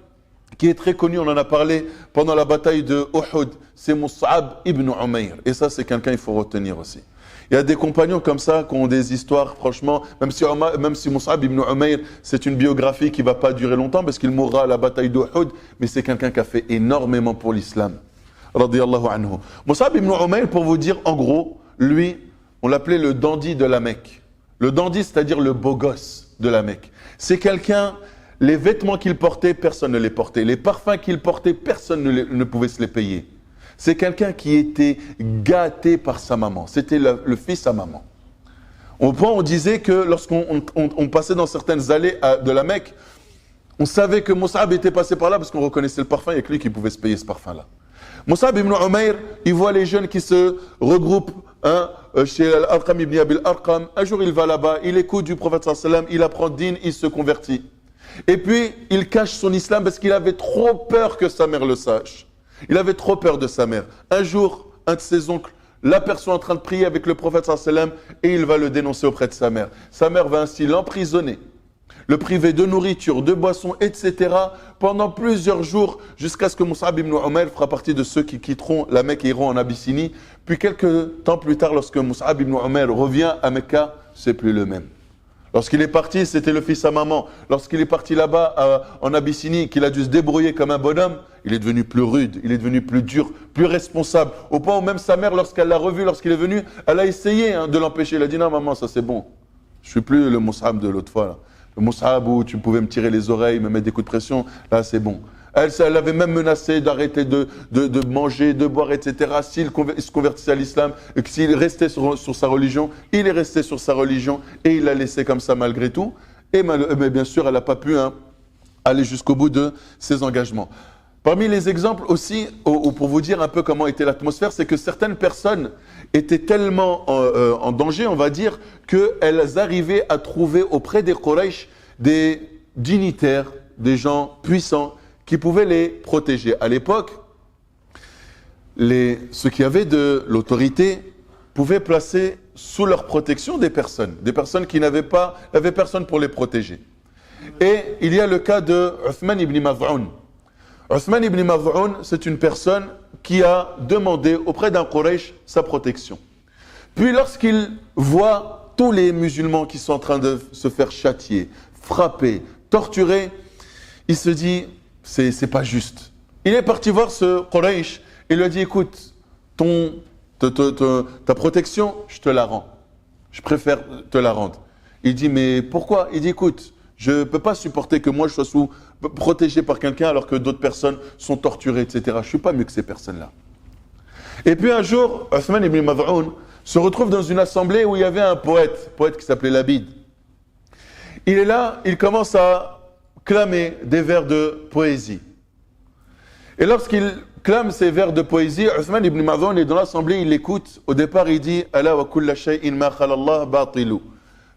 qui est très connu, on en a parlé pendant la bataille de Uhud, c'est Mus'ab ibn Umayr. Et ça, c'est quelqu'un qu'il faut retenir aussi. Il y a des compagnons comme ça qui ont des histoires, franchement, même si Mus'ab ibn Umayr, c'est une biographie qui ne va pas durer longtemps parce qu'il mourra à la bataille d'Uhud, mais c'est quelqu'un qui a fait énormément pour l'islam. Radiyallahu anhu. Mus'ab ibn Umayr, pour vous dire, en gros, lui, on l'appelait le dandy de la Mecque. Le dandy, c'est-à-dire le beau gosse de la Mecque. C'est quelqu'un, les vêtements qu'il portait, personne ne les portait. Les parfums qu'il portait, personne ne pouvait se les payer. C'est quelqu'un qui était gâté par sa maman. C'était le fils à maman. Au point, on disait que lorsqu'on passait dans certaines allées de la Mecque, on savait que Mus'ab était passé par là parce qu'on reconnaissait le parfum, il n'y a que lui qui pouvait se payer ce parfum-là. Mus'ab ibn Umayr, il voit les jeunes qui se regroupent chez Al-Arqam ibn Abil Arqam. Un jour, il va là-bas, il écoute du prophète sallallahu alayhi wa sallam, il apprend din, il se convertit. Et puis, il cache son islam parce qu'il avait trop peur que sa mère le sache. Il avait trop peur de sa mère. Un jour, un de ses oncles l'aperçoit en train de prier avec le prophète sallallahu alayhi wa sallam et il va le dénoncer auprès de sa mère. Sa mère va ainsi l'emprisonner, le priver de nourriture, de boissons, etc. pendant plusieurs jours, jusqu'à ce que Mus'ab ibn Umayr fera partie de ceux qui quitteront la Mecque et iront en Abyssinie. Puis quelques temps plus tard, lorsque Mus'ab ibn Umayr revient à Mecca, c'est plus le même. Lorsqu'il est parti, c'était le fils à maman. Lorsqu'il est parti là-bas en Abyssinie, qu'il a dû se débrouiller comme un bonhomme, il est devenu plus rude, il est devenu plus dur, plus responsable. Au point où même sa mère, lorsqu'elle l'a revu, lorsqu'il est venu, elle a essayé de l'empêcher. Elle a dit non maman, ça c'est bon. Je suis plus le Mus'ab de l'autre fois. Là. Le Mus'ab où tu pouvais me tirer les oreilles, me mettre des coups de pression. Là, c'est bon. Elle avait même menacé d'arrêter de manger, de boire, etc. S'il se convertissait à l'islam et que s'il restait sur sa religion, il est resté sur sa religion et il l'a laissé comme ça malgré tout. Mais bien sûr, elle n'a pas pu aller jusqu'au bout de ses engagements. Parmi les exemples aussi, pour vous dire un peu comment était l'atmosphère, c'est que certaines personnes étaient tellement en danger, on va dire, qu'elles arrivaient à trouver auprès des Quraysh des dignitaires, des gens puissants qui pouvaient les protéger. À l'époque, ceux qui avaient de l'autorité pouvaient placer sous leur protection des personnes qui n'avaient personne pour les protéger. Et il y a le cas de Uthman ibn Maz'un. Uthman ibn Maz'un, c'est une personne qui a demandé auprès d'un Quraysh sa protection. Puis lorsqu'il voit tous les musulmans qui sont en train de se faire châtier, frapper, torturer, il se dit, c'est pas juste. Il est parti voir ce Quraysh et lui a dit, écoute, ta protection, je te la rends. Je préfère te la rendre. Il dit, mais pourquoi? Il dit, écoute, je ne peux pas supporter que moi je sois protégé par quelqu'un alors que d'autres personnes sont torturées, etc. Je ne suis pas mieux que ces personnes-là. Et puis un jour, Uthman ibn Maz'un se retrouve dans une assemblée où il y avait un poète qui s'appelait Labid. Il est là, il commence à clamer des vers de poésie. Et lorsqu'il clame ces vers de poésie, Uthman ibn Maz'un est dans l'assemblée, il écoute. Au départ, il dit « Ala wa kulla shay'in ma khalallah batilu »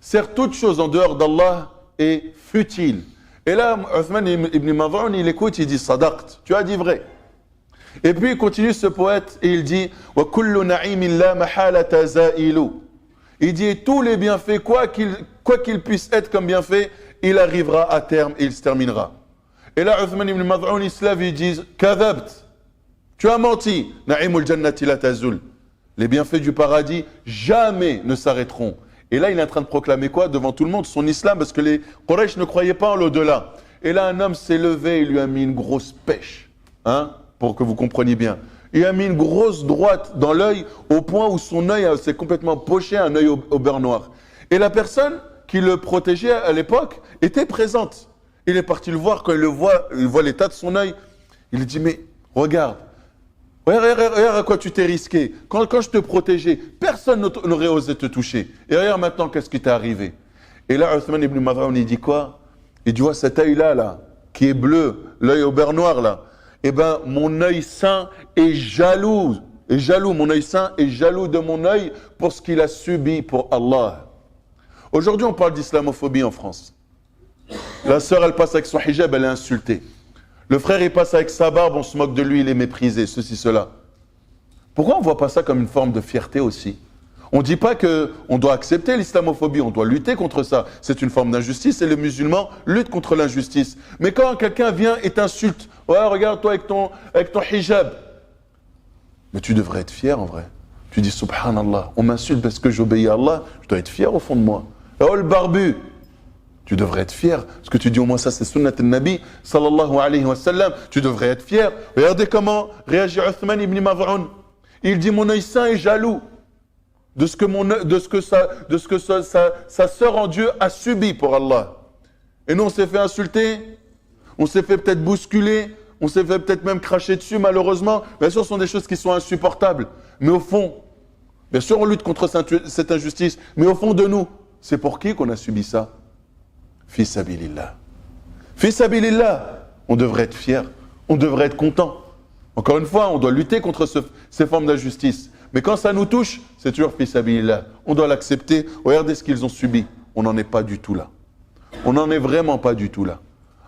Certes, toute chose en dehors d'Allah est futile. Et là, Uthman ibn Maz'un, il écoute, il dit « Sadaqt » tu as dit vrai. Et puis il continue ce poète et il dit « Wa kullu na'imin la mahalata za'ilu » Il dit « Tous les bienfaits, quoi qu'il puisse être comme bienfait, il arrivera à terme et il se terminera. » Et là, Uthman ibn Maz'un, il se lève et il dit « Kadhabt » tu as menti. Na'imul jannati la tazul. Les bienfaits du paradis jamais ne s'arrêteront. Et là, il est en train de proclamer quoi devant tout le monde? Son islam, parce que les Quraysh ne croyaient pas en l'au-delà. Et là, un homme s'est levé et lui a mis une grosse pêche. Pour que vous compreniez bien. Il a mis une grosse droite dans l'œil au point où son œil s'est complètement poché, un œil au beurre noir. Et la personne qui le protégeait à l'époque était présente. Il est parti le voir, quand il voit l'état de son œil. Il dit, mais regarde à quoi tu t'es risqué. Quand je te protégeais, personne n'aurait osé te toucher. Et regarde maintenant qu'est-ce qui t'est arrivé. Et là, Uthman ibn Maz'un, il dit quoi? Il dit, vois cet œil-là, qui est bleu, l'œil au beurre noir, là. Eh bien, mon œil saint est jaloux. Mon œil saint est jaloux de mon œil pour ce qu'il a subi pour Allah. Aujourd'hui, on parle d'islamophobie en France. La sœur, elle passe avec son hijab, elle est insultée. Le frère, il passe avec sa barbe, on se moque de lui, il est méprisé, ceci, cela. Pourquoi on ne voit pas ça comme une forme de fierté aussi? On ne dit pas qu'on doit accepter l'islamophobie, on doit lutter contre ça. C'est une forme d'injustice et les musulmans luttent contre l'injustice. Mais quand quelqu'un vient et t'insulte, ouais, regarde-toi avec ton hijab. Mais tu devrais être fier en vrai. Tu dis, subhanallah, on m'insulte parce que j'obéis à Allah, je dois être fier au fond de moi. Oh le barbu! Tu devrais être fier, parce que tu dis au moins ça c'est sunnat al-Nabi sallallahu alayhi wa sallam, tu devrais être fier. Regardez comment réagit Uthman ibn Maz'un. Il dit mon œil saint est jaloux de ce que sa sœur en Dieu a subi pour Allah. Et nous on s'est fait insulter, on s'est fait peut-être bousculer, on s'est fait peut-être même cracher dessus malheureusement. Bien sûr ce sont des choses qui sont insupportables, mais au fond, bien sûr on lutte contre cette injustice, mais au fond de nous, c'est pour qui qu'on a subi ça? Fi sabilillah. Fi sabilillah. On devrait être fier, on devrait être content. Encore une fois, on doit lutter contre ces formes d'injustice. Mais quand ça nous touche, c'est toujours fi sabilillah. On doit l'accepter. Regardez ce qu'ils ont subi. On n'en est pas du tout là. On n'en est vraiment pas du tout là.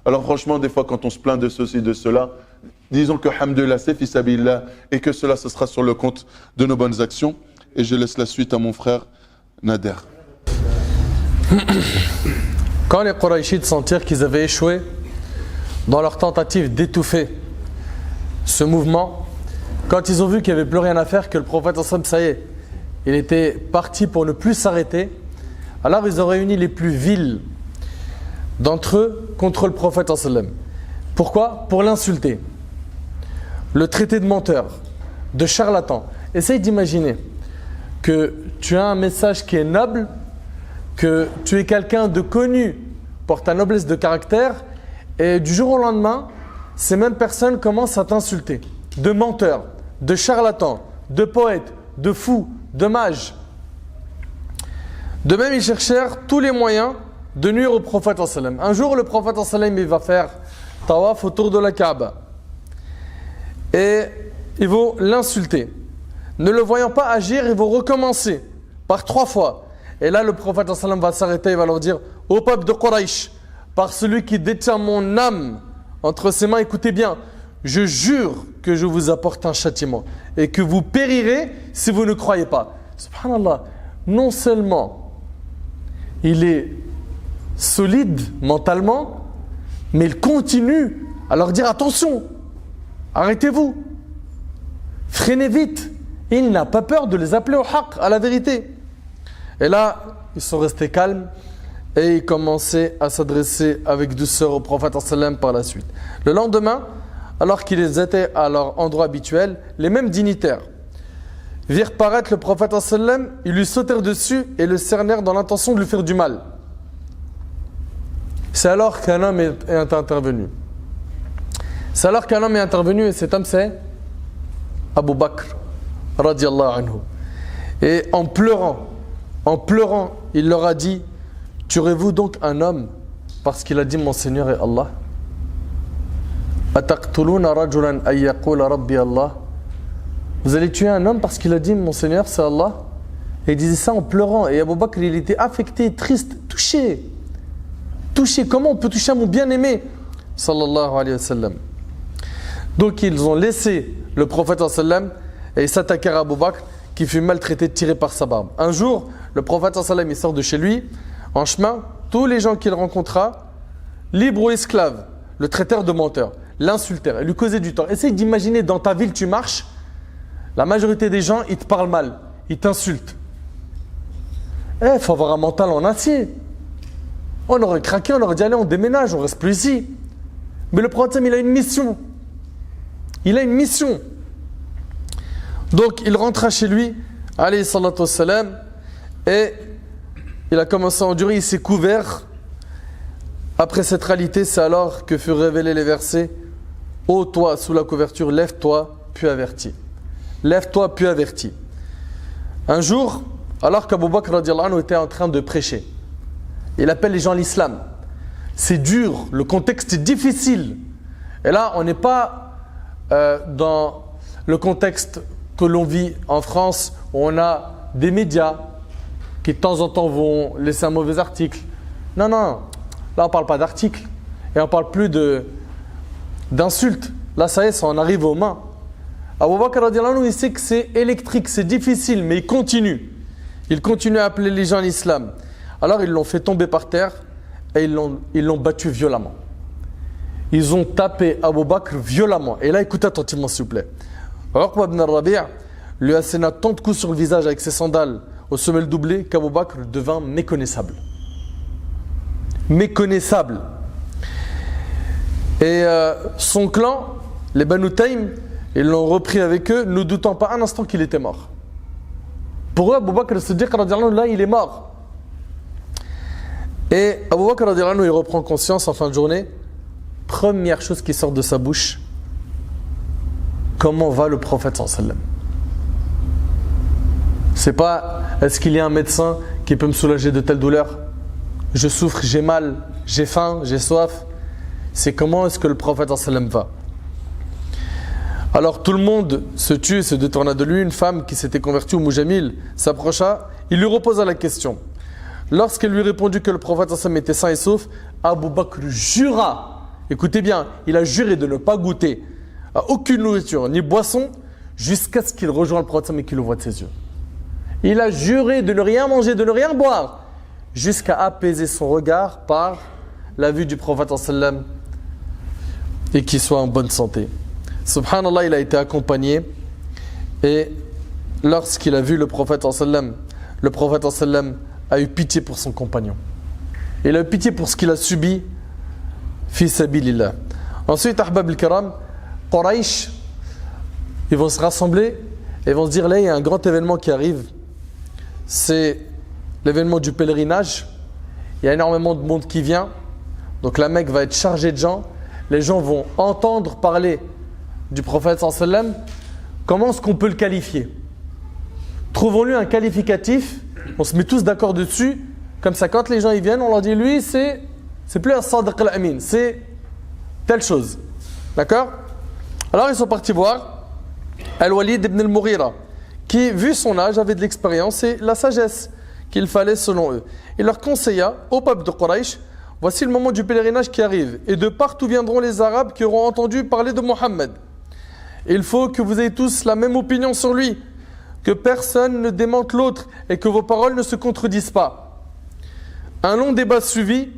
Alors franchement, des fois, quand on se plaint de ceci, de cela, disons que hamdulillah, c'est fi sabilillah et que cela, ce sera sur le compte de nos bonnes actions. Et je laisse la suite à mon frère Nader. Quand les Qurayshites sentirent qu'ils avaient échoué dans leur tentative d'étouffer ce mouvement, quand ils ont vu qu'il n'y avait plus rien à faire, que le prophète, ça y est, il était parti pour ne plus s'arrêter, alors ils ont réuni les plus vils d'entre eux contre le prophète. Pourquoi? Pour l'insulter, le traiter de menteur, de charlatan. Essaye d'imaginer que tu as un message qui est noble, que tu es quelqu'un de connu pour ta noblesse de caractère et du jour au lendemain, ces mêmes personnes commencent à t'insulter. De menteur, de charlatan, de poète, de fou, de mage. De même, ils cherchèrent tous les moyens de nuire au prophète. Un jour, le prophète il va faire tawaf autour de la Kaaba. Et ils vont l'insulter. Ne le voyant pas agir, ils vont recommencer par 3 fois. Et là, le prophète va s'arrêter et va leur dire: ô peuple de Quraysh, par celui qui détient mon âme entre ses mains, écoutez bien, je jure que je vous apporte un châtiment et que vous périrez si vous ne croyez pas. Subhanallah, non seulement il est solide mentalement, mais il continue à leur dire: attention, arrêtez-vous, freinez vite. Il n'a pas peur de les appeler au haqq, à la vérité. Et là, ils sont restés calmes et ils commençaient à s'adresser avec douceur au prophète par la suite. Le lendemain, alors qu'ils étaient à leur endroit habituel, les mêmes dignitaires virent paraître le prophète, ils lui sautèrent dessus et le cernèrent dans l'intention de lui faire du mal. C'est alors qu'un homme est intervenu. Et cet homme c'est Abu Bakr radiyallahu anhu. Et en pleurant, il leur a dit: tuerez-vous donc un homme parce qu'il a dit mon Seigneur est Allah? Ataqtuluna rajulan ay yaqula rabbi Allah? Vous allez tuer un homme parce qu'il a dit mon Seigneur c'est Allah? Et il disait ça en pleurant. Et Abu Bakr il était affecté, triste, touché. Comment on peut toucher à mon bien-aimé sallallahu alayhi wa sallam? Donc ils ont laissé le prophète sallallahu alayhi wa sallam et s'attaquèrent à Abu Bakr qui fut maltraité, tiré par sa barbe. Un jour, le prophète sallallahu alayhi wa sallam il sort de chez lui. En chemin, tous les gens qu'il rencontra, libres ou esclaves, le traitèrent de menteur, l'insultèrent et lui causaient du tort. Essaye d'imaginer, dans ta ville tu marches, la majorité des gens ils te parlent mal, ils t'insultent. Il faut avoir un mental en acier. On aurait craqué, on aurait dit allez on déménage, on reste plus ici. Mais le prophète il a une mission. Donc il rentra chez lui, alayhi salatu wassalam, et il a commencé à endurer, il s'est couvert. Après cette réalité, c'est alors que furent révélés les versets: ô toi sous la couverture, lève-toi, puis avertis. Lève-toi, puis avertis. Un jour, alors qu'Abu Bakr radiyallahu anhu était en train de prêcher, il appelle les gens à l'islam. C'est dur, le contexte est difficile. Et là, on n'est pas dans le contexte que l'on vit en France, où on a des médias qui de temps en temps vont laisser un mauvais article. Non, là on ne parle pas d'article. Et on ne parle plus d'insultes. Là ça y est, ça en arrive aux mains. Abu Bakr radiyallahu anhu, il sait que c'est électrique, c'est difficile, mais il continue. Il continue à appeler les gens à l'islam. Alors ils l'ont fait tomber par terre et ils l'ont battu violemment. Ils ont tapé Abu Bakr violemment. Et là, écoutez attentivement s'il vous plaît. Uqba ibn Rabi' lui asséna tant de coups sur le visage avec ses sandales aux semelles doublées qu'Abu Bakr devint méconnaissable. Et son clan, les Banu Taym, ils l'ont repris avec eux, ne doutant pas un instant qu'il était mort. Pour eux, Abu Bakr Siddiq radiyallahu anhu, là, il est mort. Et Abu Bakr radiyallahu anhu, il reprend conscience en fin de journée. Première chose qui sort de sa bouche: comment va le prophète sallallahu alayhi wa sallam? C'est pas est-ce qu'il y a un médecin qui peut me soulager de telle douleur? Je souffre, j'ai mal, j'ai faim, j'ai soif. C'est comment est-ce que le prophète sallallahu alayhi wa sallam va? Alors tout le monde se tue, se détourna de lui. Une femme qui s'était convertie au Moujamil s'approcha, il lui reposa la question. Lorsqu'elle lui répondit que le prophète sallallahu alayhi wa sallam était sain et sauf, Abu Bakr jura. Écoutez bien, il a juré de ne pas goûter à aucune nourriture ni boisson jusqu'à ce qu'il rejoigne le prophète et qu'il le voie de ses yeux. Il a juré de ne rien manger, de ne rien boire jusqu'à apaiser son regard par la vue du prophète sallam et qu'il soit en bonne santé. Subhanallah, il a été accompagné et lorsqu'il a vu le prophète sallam a eu pitié pour son compagnon. Il a eu pitié pour ce qu'il a subi. Fi sabilillah. Ensuite, ahbab al-kiram, Quraysh, ils vont se rassembler et vont se dire là, il y a un grand événement qui arrive. C'est l'événement du pèlerinage. Il y a énormément de monde qui vient. Donc la Mecque va être chargée de gens. Les gens vont entendre parler du prophète sallallahu alayhi wa sallam. Comment est-ce qu'on peut le qualifier? Trouvons-lui un qualificatif. On se met tous d'accord dessus. Comme ça, quand les gens y viennent, on leur dit, lui, c'est plus un Sadiq al-Amin, c'est telle chose. D'accord? Alors ils sont partis voir Al-Walid ibn al-Mughira, qui, vu son âge, avait de l'expérience et la sagesse qu'il fallait selon eux. Il leur conseilla au peuple de Quraysh, voici le moment du pèlerinage qui arrive, et de partout viendront les Arabes qui auront entendu parler de Mohammed. Il faut que vous ayez tous la même opinion sur lui, que personne ne démente l'autre et que vos paroles ne se contredisent pas. Un long débat suivit,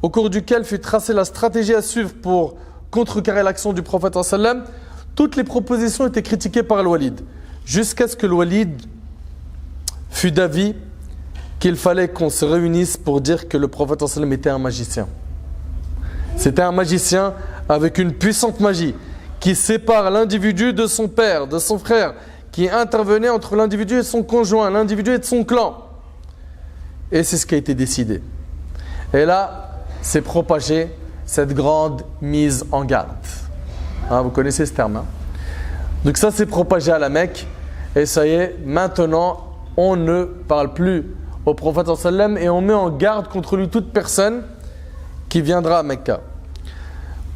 au cours duquel fut tracée la stratégie à suivre pour contrecarrer l'action du prophète sallallahu alayhi wa sallam. Toutes les propositions étaient critiquées par Al-Walid, jusqu'à ce que Al-Walid fût d'avis qu'il fallait qu'on se réunisse pour dire que le prophète sallallahu alayhi wa sallam était un magicien. C'était un magicien avec une puissante magie qui sépare l'individu de son père, de son frère, qui intervenait entre l'individu et son conjoint, l'individu et de son clan. Et c'est ce qui a été décidé. Et là, s'est propagée cette grande mise en garde. Hein, vous connaissez ce terme. Hein? Donc ça s'est propagé à la Mecque. Et ça y est, maintenant, on ne parle plus au prophète sallallahu alayhi wa sallam et on met en garde contre lui toute personne qui viendra à Mecca.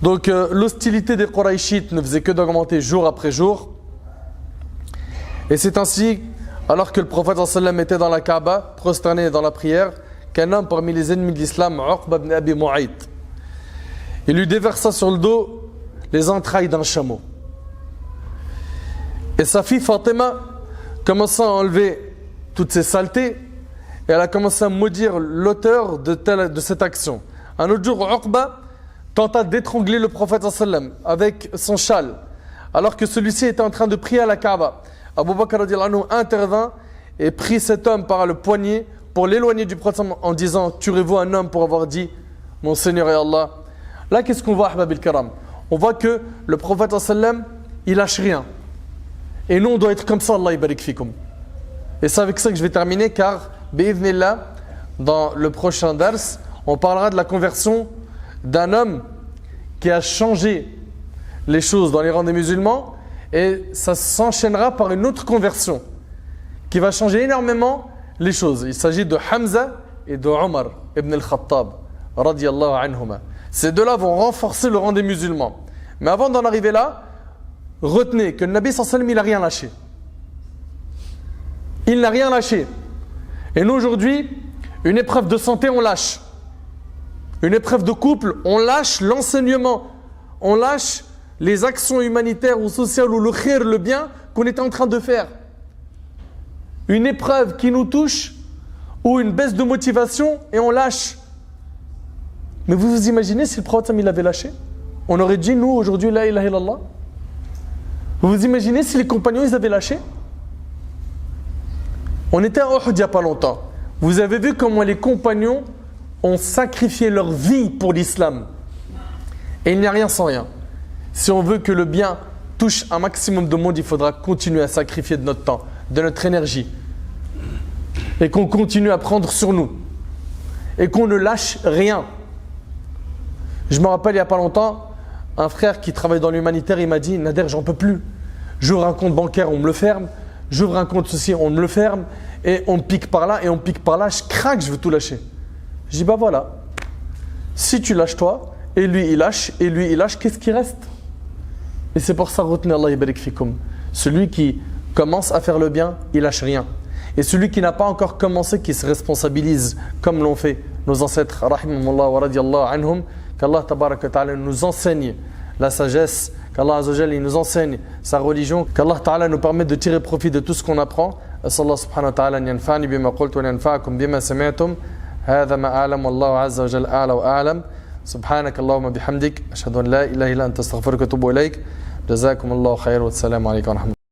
Donc l'hostilité des Qurayshites ne faisait que d'augmenter jour après jour. Et c'est ainsi, alors que le prophète sallallahu alayhi wa sallam était dans la Kaaba, prosterné dans la prière, qu'un homme parmi les ennemis de l'islam, Uqba ibn Abi Mu'ayt, il lui déversa sur le dos les entrailles d'un chameau. Et sa fille Fatima commença à enlever toutes ces saletés et elle a commencé à maudire l'auteur de cette action. Un autre jour, Uqba tenta d'étrangler le prophète sallallahu alayhi wa sallam avec son châle, alors que celui-ci était en train de prier à la Kaaba. Abu Bakr radiyallahu anhu intervint et prit cet homme par le poignet pour l'éloigner du prophète en disant, tuerez-vous un homme pour avoir dit mon Seigneur et Allah. Là, qu'est-ce qu'on voit, Ahbab al-Karam? On voit que le prophète sallallahu alayhi wa sallam, il lâche rien. Et nous, on doit être comme ça, Allah barik fikum. Et c'est avec ça que je vais terminer, car, bi'idhnillah, dans le prochain dars, on parlera de la conversion d'un homme qui a changé les choses dans les rangs des musulmans, et ça s'enchaînera par une autre conversion qui va changer énormément les choses. Il s'agit de Hamza et de Omar ibn al-Khattab radiyallahu anhuma. Ces deux-là vont renforcer le rang des musulmans. Mais avant d'en arriver là, retenez que le Nabi sallallahu alayhi wa sallam, il n'a rien lâché. Il n'a rien lâché. Et nous aujourd'hui, une épreuve de santé, on lâche. Une épreuve de couple, on lâche l'enseignement. On lâche les actions humanitaires ou sociales ou le khir, le bien qu'on était en train de faire. Une épreuve qui nous touche ou une baisse de motivation et on lâche. Mais vous vous imaginez si le prophète il avait lâché? On aurait dit nous aujourd'hui la ilaha illallah. Vous vous imaginez si les compagnons ils avaient lâché? On était à Uhud il n'y a pas longtemps. Vous avez vu comment les compagnons ont sacrifié leur vie pour l'islam. Et il n'y a rien sans rien. Si on veut que le bien touche un maximum de monde, il faudra continuer à sacrifier de notre temps, de notre énergie. Et qu'on continue à prendre sur nous. Et qu'on ne lâche rien. Je me rappelle il n'y a pas longtemps, un frère qui travaille dans l'humanitaire, il m'a dit, Nader, j'en peux plus. J'ouvre un compte bancaire, on me le ferme. J'ouvre un compte ceci, on me le ferme. Et on me pique par là, et on me pique par là. Je craque, je veux tout lâcher. Je dis, bah voilà. Si tu lâches toi, et lui il lâche, qu'est-ce qui reste? Et c'est pour ça, retenez Allah barik fikum. Celui qui commence à faire le bien, il lâche rien. Et celui qui n'a pas encore commencé, qui se responsabilise, comme l'ont fait nos ancêtres, rahimahumullah wa radiyallahu anhum, qu'Allah tabarak wa ta'ala nous enseigne la sagesse, qu'Allah azza wa jalla nous enseigne sa religion, qu'Allah ta'ala nous permette de tirer profit de tout ce qu'on apprend. As'Allah subhanahu wa ta'ala an yanfa'ani bima qultu wa yanfa'akum bima sami'tum. هذا ما أعلم والله عز وجل أعلى وأعلم سبحانك اللهم بحمدك أشهد أن لا إله إلا أنت أستغفرك وأتوب إليك جزاكم الله خير والسلام عليكم ورحمة الله